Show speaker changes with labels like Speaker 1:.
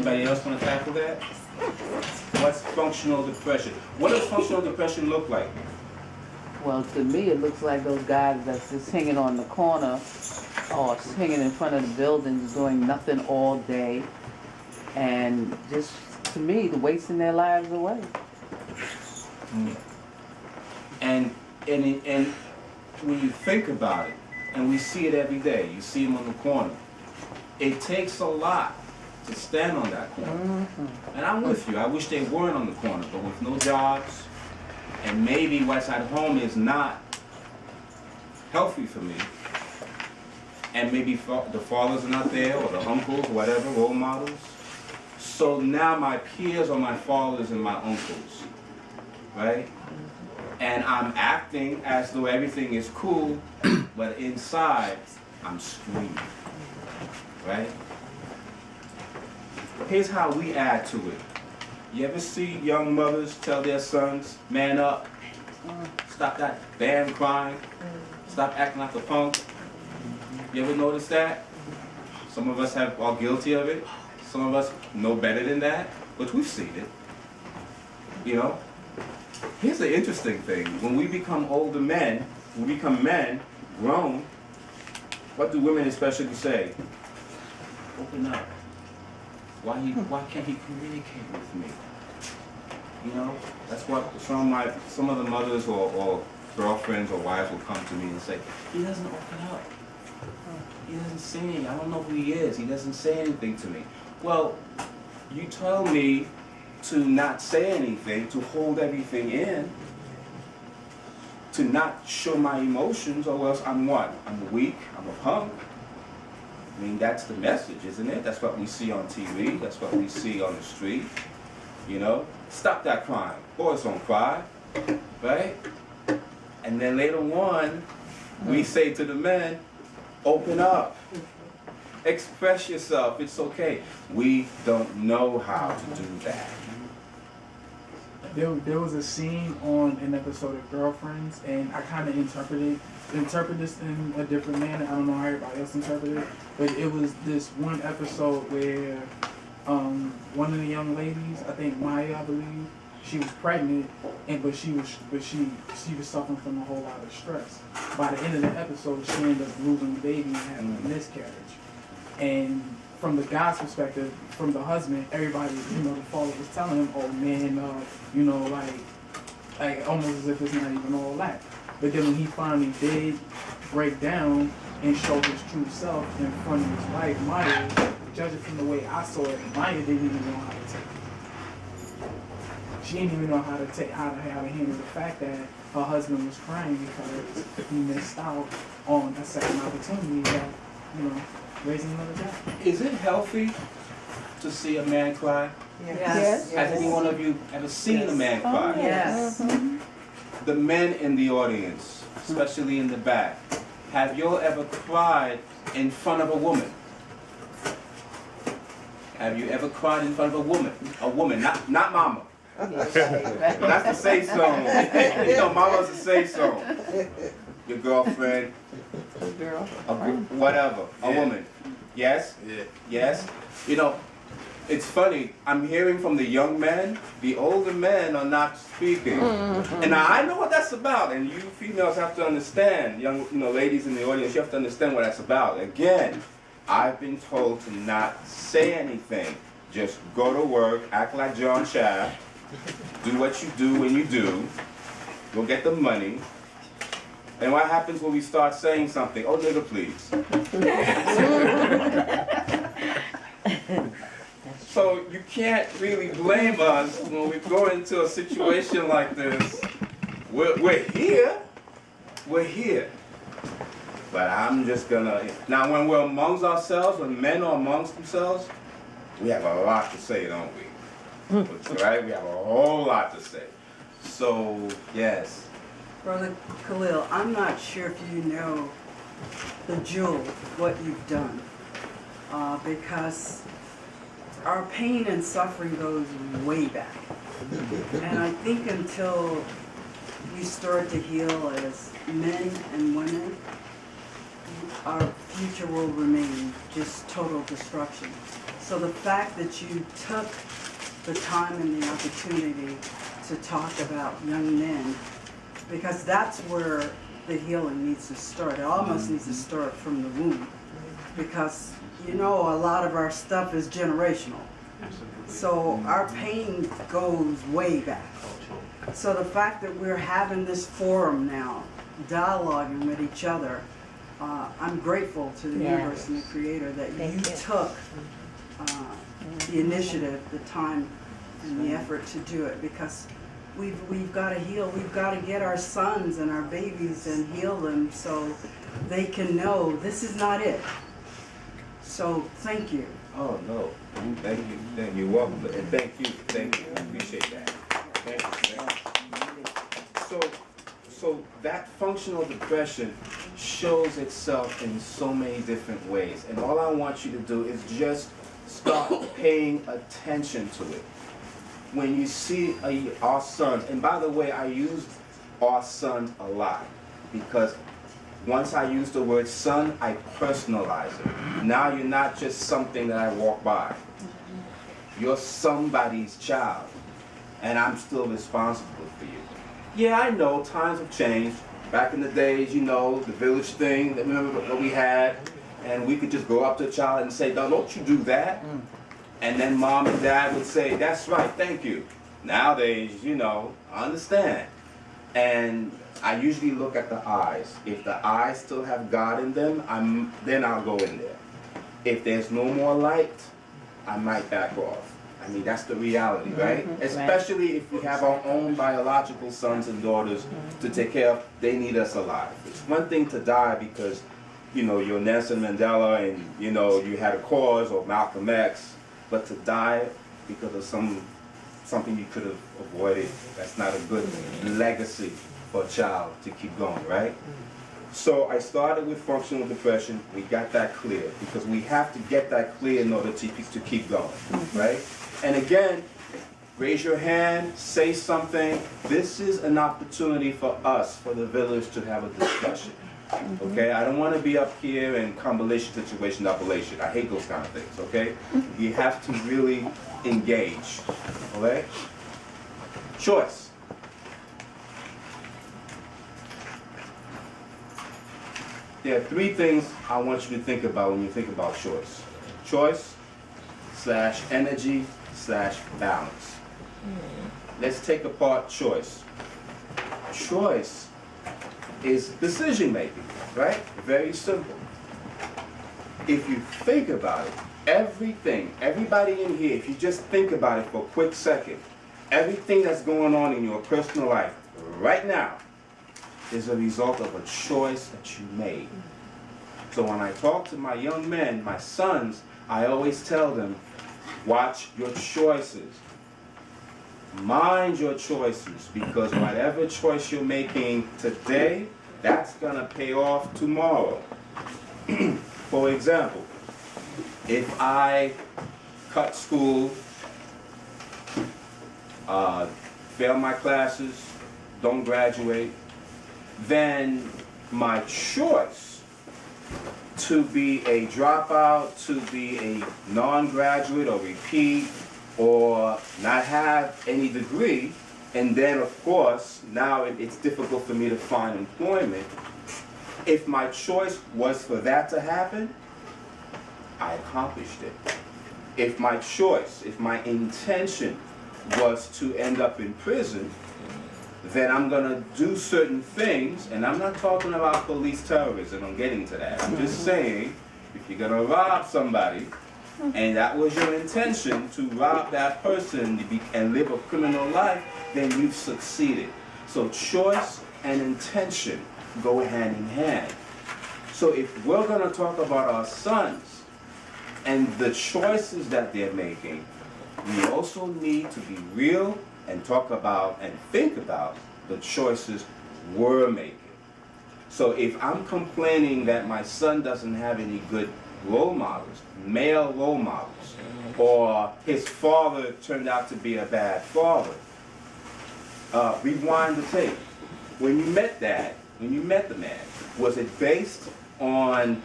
Speaker 1: Anybody else want to tackle that? What's functional depression? What does functional depression look like?
Speaker 2: Well, to me, it looks like those guys that's just hanging on the corner or hanging in front of the buildings doing nothing all day. And just, to me, wasting their lives away.
Speaker 1: And when you think about it, and we see it every day, you see them on the corner, it takes a lot to stand on that corner. And I'm with you. I wish they weren't on the corner, but with no jobs, and maybe what's at home is not healthy for me, and maybe the fathers are not there, or the uncles, whatever, role models. So now my peers are my fathers and my uncles, right? And I'm acting as though everything is cool, but inside, I'm screaming, right? Here's how we add to it. You ever see young mothers tell their sons, man up, stop that damn crying, stop acting like a punk? You ever notice that? Some of us are guilty of it. Some of us know better than that, but we've seen it, you know? Here's the interesting thing. When we become older men, when we become men, grown, what do women especially say? Open up. Why can't he communicate with me? You know, that's what some of the mothers or girlfriends or wives will come to me and say, he doesn't open up. He doesn't say anything. I don't know who he is. He doesn't say anything to me. Well, you tell me to not say anything, to hold everything in, to not show my emotions, or else I'm what? I'm weak, I'm a punk. I mean, that's the message, isn't it? That's what we see on TV, that's what we see on the street, you know? Stop that crying. Boys don't cry, right? And then later on, we say to the men, open up. Express yourself, it's okay. We don't know how to do that.
Speaker 3: There was a scene on an episode of Girlfriends, and I kind of interpret this in a different manner. I don't know how everybody else interpreted it, but it was this one episode where one of the young ladies, I think Maya, I believe, she was pregnant, but she was suffering from a whole lot of stress. By the end of the episode, she ended up losing the baby and having a miscarriage. And from the guy's perspective, from the husband, everybody, the father was telling him, oh man, like almost as if it's not even all that. But then when he finally did break down and show his true self in front of his wife, Maya, judging from the way I saw it, Maya didn't even know how to take it. She didn't even know how to handle the fact that her husband was crying because he missed out on a second opportunity that, raising another child.
Speaker 1: Is it healthy to see a man cry?
Speaker 4: Yes.
Speaker 1: Has any one of you ever seen a man cry?
Speaker 4: Yes.
Speaker 1: The men in the audience, especially in the back, have you ever cried in front of a woman? Have you ever cried in front of a woman? A woman, not mama. That's the say so. Mama's the say so. Your girlfriend,
Speaker 2: Girl.
Speaker 1: whatever, a woman. Yes?
Speaker 5: Yeah.
Speaker 1: Yes? It's funny, I'm hearing from the young men, the older men are not speaking. And I know what that's about, and you females have to understand, young ladies in the audience, you have to understand what that's about. Again, I've been told to not say anything. Just go to work, act like John Shaft, do what you do when you do, go get the money. And what happens when we start saying something? Oh, nigga, please. So you can't really blame us when we go into a situation like this. We're here. We're here. But I'm just gonna... Now, when we're amongst ourselves, when men are amongst themselves, we have a lot to say, don't we? Right? We have a whole lot to say. So, yes.
Speaker 4: Brother Kahlil, I'm not sure if you know the jewel, what you've done, because our pain and suffering goes way back. And I think until we start to heal as men and women, our future will remain just total destruction. So the fact that you took the time and the opportunity to talk about young men, because that's where the healing needs to start. It almost needs to start from the womb, because you know a lot of our stuff is generational. So our pain goes way back. So the fact that we're having this forum now, dialoguing with each other, I'm grateful to the universe and the Creator that you took the initiative, the time, and the effort to do it, because we've got to heal. We've got to get our sons and our babies and heal them so they can know this is not it. So thank you.
Speaker 1: Oh, no. Thank you. You're welcome. And thank you. I appreciate that. Thank you. So that functional depression shows itself in so many different ways. And all I want you to do is just start paying attention to it. When you see our sons, and by the way, I use our sons a lot, because once I use the word son, I personalize it. Now you're not just something that I walk by. You're somebody's child, and I'm still responsible for you. Yeah, I know times have changed. Back in the days, you know, the village thing, remember that we had, and we could just go up to a child and say, no, don't you do that. And then mom and dad would say, that's right, thank you. Nowadays, you know, I understand. And I usually look at the eyes. If the eyes still have God in them, then I'll go in there. If there's no more light, I might back off. I mean, that's the reality, right? Especially if we have our own biological sons and daughters to take care of, they need us alive. It's one thing to die because, you know, you're Nelson Mandela and, you know, you had a cause, or Malcolm X, but to die because of something you could have avoided, that's not a good legacy for a child to keep going, right? So I started with functional depression. We got that clear because we have to get that clear in order to keep going, right? And again, raise your hand, say something. This is an opportunity for us, for the village, to have a discussion. Okay, I don't want to be up here in combination situation, appellation. I hate those kind of things, okay? You have to really engage, okay? Choice. There are three things I want you to think about when you think about choice. Choice / energy / balance. Let's take apart choice. Choice is decision making, right? Very simple. If you think about it, everybody in here, if you just think about it for a quick second, everything that's going on in your personal life right now is a result of a choice that you made. So when I talk to my young men, my sons, I always tell them, watch your choices. Mind your choices, because whatever choice you're making today, that's gonna pay off tomorrow. For example, if I cut school, fail my classes, don't graduate, then my choice to be a dropout, to be a non-graduate or repeat, or not have any degree, and then of course, now it's difficult for me to find employment. If my choice was for that to happen, I accomplished it. If my choice, if my intention was to end up in prison, then I'm gonna do certain things, and I'm not talking about police terrorism, I'm getting to that. I'm just saying, if you're gonna rob somebody, and that was your intention to rob that person and live a criminal life, then you've succeeded. So choice and intention go hand in hand. So if we're gonna talk about our sons and the choices that they're making, we also need to be real and talk about and think about the choices we're making. So if I'm complaining that my son doesn't have any good role models, male role models, or his father turned out to be a bad father, rewind the tape. When you met the man, was it based on